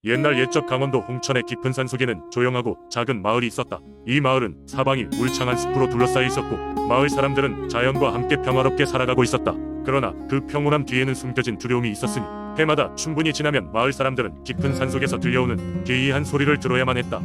옛날 옛적 강원도 홍천의 깊은 산속에는 조용하고 작은 마을이 있었다. 이 마을은 사방이 울창한 숲으로 둘러싸여 있었고 마을 사람들은 자연과 함께 평화롭게 살아가고 있었다. 그러나 그 평온함 뒤에는 숨겨진 두려움이 있었으니 해마다 춘분이 지나면 마을 사람들은 깊은 산속에서 들려오는 기이한 소리를 들어야만 했다.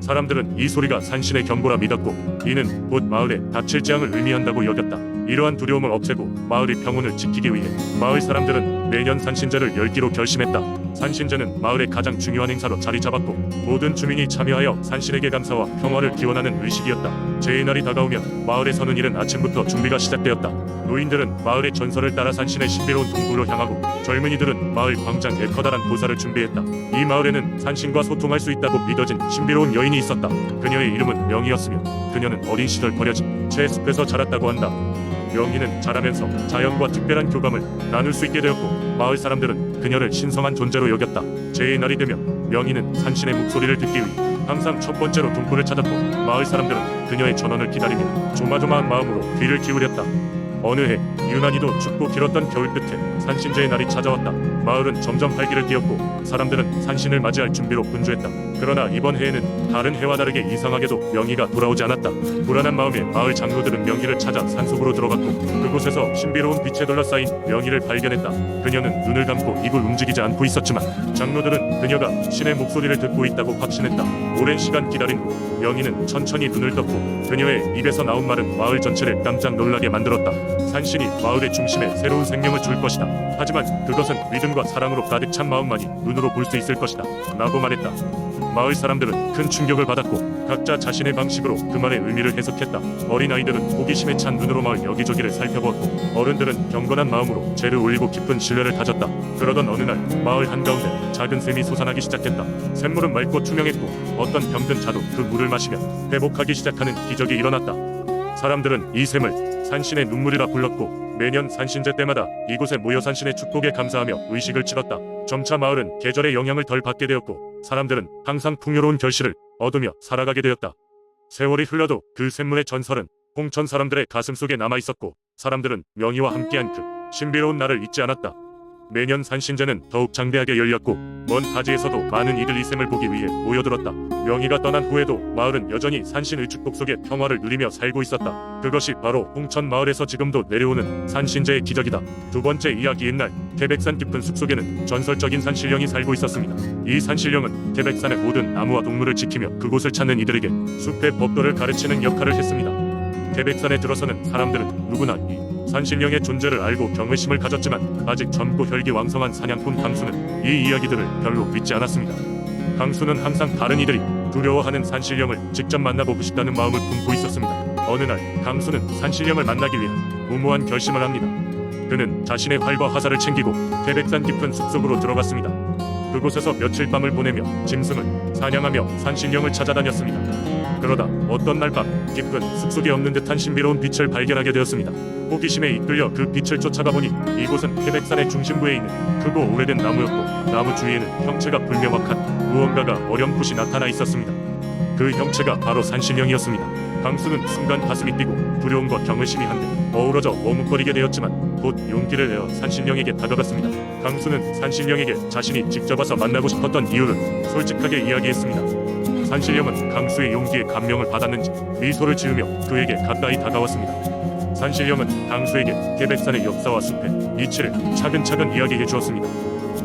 사람들은 이 소리가 산신의 경고라 믿었고 이는 곧 마을에 닥칠 재앙을 의미한다고 여겼다. 이러한 두려움을 없애고 마을의 평온을 지키기 위해 마을 사람들은 매년 산신제를 열기로 결심했다. 산신제는 마을의 가장 중요한 행사로 자리 잡았고 모든 주민이 참여하여 산신에게 감사와 평화를 기원하는 의식이었다. 제의 날이 다가오면 마을에서는 이른 아침부터 준비가 시작되었다. 노인들은 마을의 전설을 따라 산신의 신비로운 동굴로 향하고 젊은이들은 마을 광장에 커다란 보사를 준비했다. 이 마을에는 산신과 소통할 수 있다고 믿어진 신비로운 여인이 있었다. 그녀의 이름은 명이었으며 그녀는 어린 시절 버려진 채숲에서 자랐다고 한다. 명희는 자라면서 자연과 특별한 교감을 나눌 수 있게 되었고 마을 사람들은 그녀를 신성한 존재로 여겼다. 제의 날이 되면 명희는 산신의 목소리를 듣기 위해 항상 첫 번째로 동굴을 찾았고 마을 사람들은 그녀의 전원을 기다리며 조마조마한 마음으로 귀를 기울였다. 어느 해 유난히도 춥고 길었던 겨울 끝에 산신제의 날이 찾아왔다. 마을은 점점 활기를 띠었고 사람들은 산신을 맞이할 준비로 분주했다. 그러나 이번 해에는 다른 해와 다르게 이상하게도 명희가 돌아오지 않았다. 불안한 마음에 마을 장로들은 명희를 찾아 산속으로 들어갔고 그곳에서 신비로운 빛에 둘러싸인 명희를 발견했다. 그녀는 눈을 감고 입을 움직이지 않고 있었지만 장로들은 그녀가 신의 목소리를 듣고 있다고 확신했다. 오랜 시간 기다린 후 명희는 천천히 눈을 떴고 그녀의 입에서 나온 말은 마을 전체를 깜짝 놀라게 만들었다. 산신이 마을의 중심에 새로운 생명을 줄 것이다. 하지만 그것은 믿음과 사랑으로 가득 찬 마음만이 눈으로 볼 수 있을 것이다. 라고 말했다. 마을 사람들은 큰 충격을 받았고 각자 자신의 방식으로 그 말의 의미를 해석했다. 어린아이들은 호기심에 찬 눈으로 마을 여기저기를 살펴보았고 어른들은 경건한 마음으로 제를 올리고 깊은 신뢰를 가졌다. 그러던 어느 날 마을 한가운데 작은 샘이 솟아나기 시작했다. 샘물은 맑고 투명했고 어떤 병든 자도 그 물을 마시면 회복하기 시작하는 기적이 일어났다. 사람들은 이 샘을 산신의 눈물이라 불렀고 매년 산신제 때마다 이곳에 모여 산신의 축복에 감사하며 의식을 치렀다. 점차 마을은 계절의 영향을 덜 받게 되었고 사람들은 항상 풍요로운 결실을 얻으며 살아가게 되었다. 세월이 흘러도 그 샘물의 전설은 홍천 사람들의 가슴속에 남아있었고 사람들은 명희와 함께한 그 신비로운 날을 잊지 않았다. 매년 산신제는 더욱 장대하게 열렸고 먼 타지에서도 많은 이들 이 샘을 보기 위해 모여들었다. 명희가 떠난 후에도 마을은 여전히 산신의 축복 속에 평화를 누리며 살고 있었다. 그것이 바로 홍천 마을에서 지금도 내려오는 산신제의 기적이다. 두 번째 이야기. 옛날 태백산 깊은 숲속에는 전설적인 산신령이 살고 있었습니다. 이 산신령은 태백산의 모든 나무와 동물을 지키며 그곳을 찾는 이들에게 숲의 법도를 가르치는 역할을 했습니다. 태백산에 들어서는 사람들은 누구나 이 산신령의 존재를 알고 경외심을 가졌지만 아직 젊고 혈기왕성한 사냥꾼 강수는 이 이야기들을 별로 믿지 않았습니다. 강수는 항상 다른 이들이 두려워하는 산신령을 직접 만나보고 싶다는 마음을 품고 있었습니다. 어느 날 강수는 산신령을 만나기 위해 무모한 결심을 합니다. 그는 자신의 활과 화살을 챙기고 태백산 깊은 숲속으로 들어갔습니다. 그곳에서 며칠 밤을 보내며 짐승을 사냥하며 산신령을 찾아다녔습니다. 그러다 어떤 날 밤 깊은 숲속에 없는 듯한 신비로운 빛을 발견하게 되었습니다. 호기심에 이끌려 그 빛을 쫓아가 보니 이곳은 태백산의 중심부에 있는 크고 오래된 나무였고 나무 주위에는 형체가 불명확한 무언가가 어렴풋이 나타나 있었습니다. 그 형체가 바로 산신령이었습니다. 강수는 순간 가슴이 뛰고 두려움과 경외심이 한데 어우러져 머뭇거리게 되었지만 곧 용기를 내어 산신령에게 다가갔습니다. 강수는 산신령에게 자신이 직접 와서 만나고 싶었던 이유를 솔직하게 이야기했습니다. 산신령은 강수의 용기에 감명을 받았는지 미소를 지으며 그에게 가까이 다가왔습니다. 산신령은 강수에게 태백산의 역사와 숲의 이치를 차근차근 이야기해 주었습니다.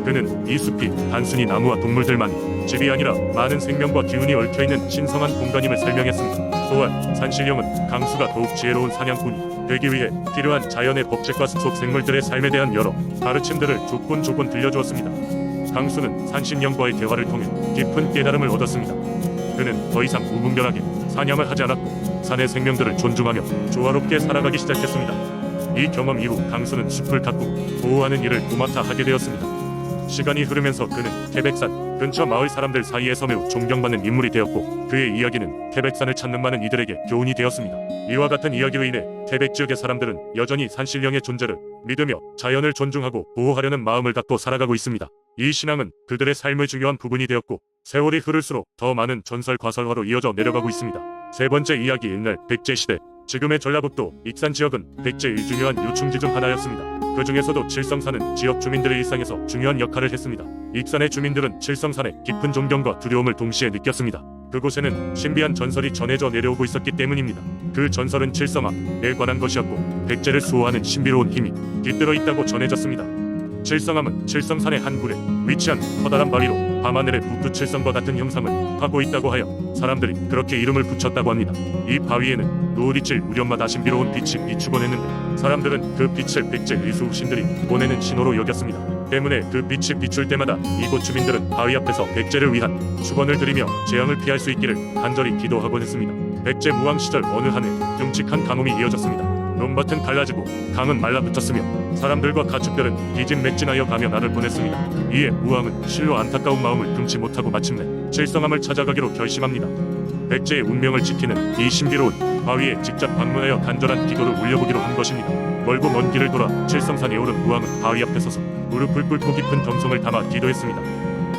그는 이 숲이 단순히 나무와 동물들만이 집이 아니라 많은 생명과 기운이 얽혀있는 신성한 공간임을 설명했습니다. 또한 산신령은 강수가 더욱 지혜로운 사냥꾼이 되기 위해 필요한 자연의 법칙과 숲속 생물들의 삶에 대한 여러 가르침들을 조곤조곤 들려주었습니다. 강수는 산신령과의 대화를 통해 깊은 깨달음을 얻었습니다. 그는 더 이상 무분별하게 사냥을 하지 않았고 산의 생명들을 존중하며 조화롭게 살아가기 시작했습니다. 이 경험 이후 강수는 숲을 가꾸고 보호하는 일을 도맡아 하게 되었습니다. 시간이 흐르면서 그는 태백산 근처 마을 사람들 사이에서 매우 존경받는 인물이 되었고 그의 이야기는 태백산을 찾는 많은 이들에게 교훈이 되었습니다. 이와 같은 이야기로 인해 태백 지역의 사람들은 여전히 산신령의 존재를 믿으며 자연을 존중하고 보호하려는 마음을 갖고 살아가고 있습니다. 이 신앙은 그들의 삶의 중요한 부분이 되었고 세월이 흐를수록 더 많은 전설 과설화로 이어져 내려가고 있습니다. 세 번째 이야기. 옛날 백제시대 지금의 전라북도 익산 지역은 백제의 중요한 요충지 중 하나였습니다. 그 중에서도 칠성산은 지역 주민들의 일상에서 중요한 역할을 했습니다. 익산의 주민들은 칠성산에 깊은 존경과 두려움을 동시에 느꼈습니다. 그곳에는 신비한 전설이 전해져 내려오고 있었기 때문입니다. 그 전설은 칠성암에 관한 것이었고 백제를 수호하는 신비로운 힘이 깃들어 있다고 전해졌습니다. 칠성암은 칠성산의 한 굴에 위치한 커다란 바위로 밤하늘의 북두칠성과 같은 형상을 하고 있다고 하여 사람들이 그렇게 이름을 붙였다고 합니다. 이 바위에는 노을이 칠 무렵마다 신비로운 빛이 비추곤 했는데 사람들은 그 빛을 백제 의수신들이 보내는 신호로 여겼습니다. 때문에 그 빛이 비출 때마다 이곳 주민들은 바위 앞에서 백제를 위한 축원을 드리며 재앙을 피할 수 있기를 간절히 기도하곤 했습니다. 백제 무왕 시절 어느 한해 끔찍한 가뭄이 이어졌습니다. 논밭은 갈라지고 강은 말라붙었으며 사람들과 가축들은 기진맥진하여 가며 날을 보냈습니다. 이에 무왕은 실로 안타까운 마음을 금치 못하고 마침내 칠성암을 찾아가기로 결심합니다. 백제의 운명을 지키는 이 신비로운 바위에 직접 방문하여 간절한 기도를 올려보기로 한 것입니다. 멀고 먼 길을 돌아 칠성산에 오른 무왕은 바위 앞에 서서 무릎을 꿇고 깊은 정성을 담아 기도했습니다.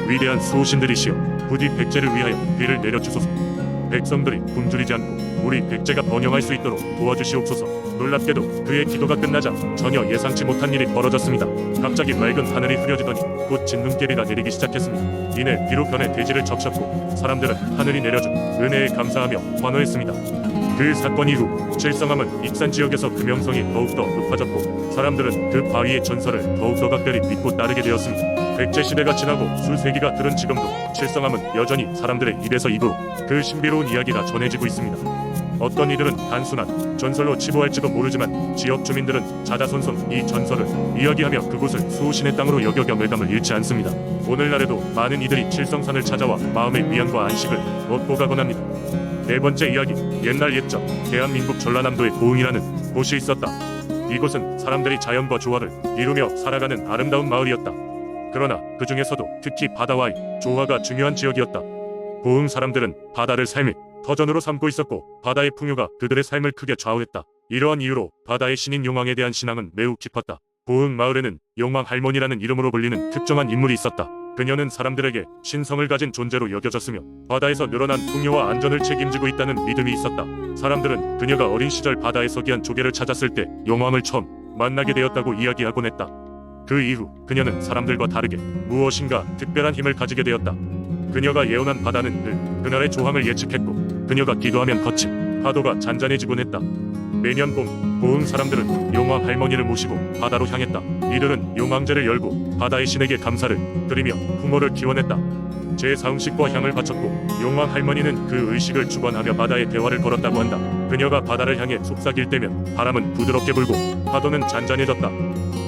위대한 수호신들이시여, 부디 백제를 위하여 비를 내려주소서. 백성들이 굶주리지 않고 우리 백제가 번영할 수 있도록 도와주시옵소서. 놀랍게도 그의 기도가 끝나자 전혀 예상치 못한 일이 벌어졌습니다. 갑자기 맑은 하늘이 흐려지더니 곧 진눈깨비가 내리기 시작했습니다. 이내 비로 변해 대지를 적셨고 사람들은 하늘이 내려준 은혜에 감사하며 환호했습니다. 그 사건 이후 칠성암은 익산 지역에서 그 명성이 더욱더 높아졌고 사람들은 그 바위의 전설을 더욱더 각별히 믿고 따르게 되었습니다. 백제 시대가 지나고 수세기가 흐른 지금도 칠성암은 여전히 사람들의 입에서 입으로 그 신비로운 이야기가 전해지고 있습니다. 어떤 이들은 단순한 전설로 치부할지도 모르지만 지역 주민들은 자자손손 이 전설을 이야기하며 그곳을 수호신의 땅으로 여겨 경외감을 잃지 않습니다. 오늘날에도 많은 이들이 칠성산을 찾아와 마음의 위안과 안식을 얻고 가곤 합니다. 네 번째 이야기, 옛날 옛적 대한민국 전라남도에 고흥이라는 곳이 있었다. 이곳은 사람들이 자연과 조화를 이루며 살아가는 아름다운 마을이었다. 그러나 그 중에서도 특히 바다와의 조화가 중요한 지역이었다. 고흥 사람들은 바다를 삶의 터전으로 삼고 있었고 바다의 풍요가 그들의 삶을 크게 좌우했다. 이러한 이유로 바다의 신인 용왕에 대한 신앙은 매우 깊었다. 고흥 마을에는 용왕 할머니라는 이름으로 불리는 특정한 인물이 있었다. 그녀는 사람들에게 신성을 가진 존재로 여겨졌으며 바다에서 늘어난 풍요와 안전을 책임지고 있다는 믿음이 있었다. 사람들은 그녀가 어린 시절 바다에서 귀한 조개를 찾았을 때 용왕을 처음 만나게 되었다고 이야기하곤 했다. 그 이후 그녀는 사람들과 다르게 무엇인가 특별한 힘을 가지게 되었다. 그녀가 예언한 바다는 늘 그날의 조항을 예측했고 그녀가 기도하면 거친 파도가 잔잔해지곤 했다. 매년 봄 고흥 사람들은 용왕 할머니를 모시고 바다로 향했다. 이들은 용왕제를 열고 바다의 신에게 감사를 드리며 풍어를 기원했다. 제4음식과 향을 바쳤고 용왕 할머니는 그 의식을 주관하며 바다에 대화를 걸었다고 한다. 그녀가 바다를 향해 속삭일 때면 바람은 부드럽게 불고 파도는 잔잔해졌다.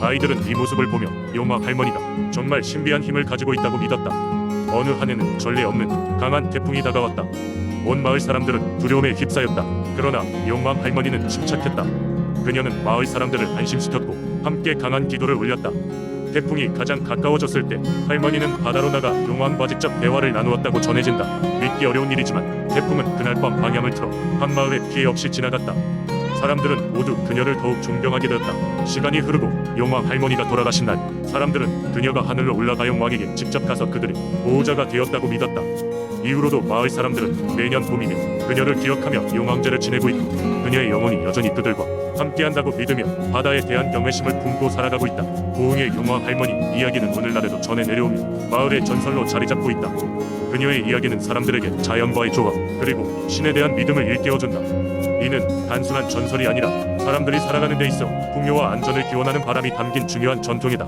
아이들은 이 모습을 보며 용왕 할머니가 정말 신비한 힘을 가지고 있다고 믿었다. 어느 한 해는 전례 없는 강한 태풍이 다가왔다. 온 마을 사람들은 두려움에 휩싸였다. 그러나 용왕 할머니는 침착했다. 그녀는 마을 사람들을 안심시켰고 함께 강한 기도를 올렸다. 태풍이 가장 가까워졌을 때 할머니는 바다로 나가 용왕과 직접 대화를 나누었다고 전해진다. 믿기 어려운 일이지만 태풍은 그날 밤 방향을 틀어 한 마을에 피해 없이 지나갔다. 사람들은 모두 그녀를 더욱 존경하게 되었다. 시간이 흐르고 용왕 할머니가 돌아가신 날 사람들은 그녀가 하늘로 올라가 용왕에게 직접 가서 그들의 보호자가 되었다고 믿었다. 이후로도 마을 사람들은 매년 봄이면 그녀를 기억하며 용왕제를 지내고 있고 그녀의 영혼이 여전히 그들과 함께한다고 믿으며 바다에 대한 경외심을 품고 살아가고 있다. 고흥의 용왕 할머니 이야기는 오늘날에도 전해 내려오며 마을의 전설로 자리잡고 있다. 그녀의 이야기는 사람들에게 자연과의 조화 그리고 신에 대한 믿음을 일깨워준다. 이는 단순한 전설이 아니라 사람들이 살아가는 데 있어 풍요와 안전을 기원하는 바람이 담긴 중요한 전통이다.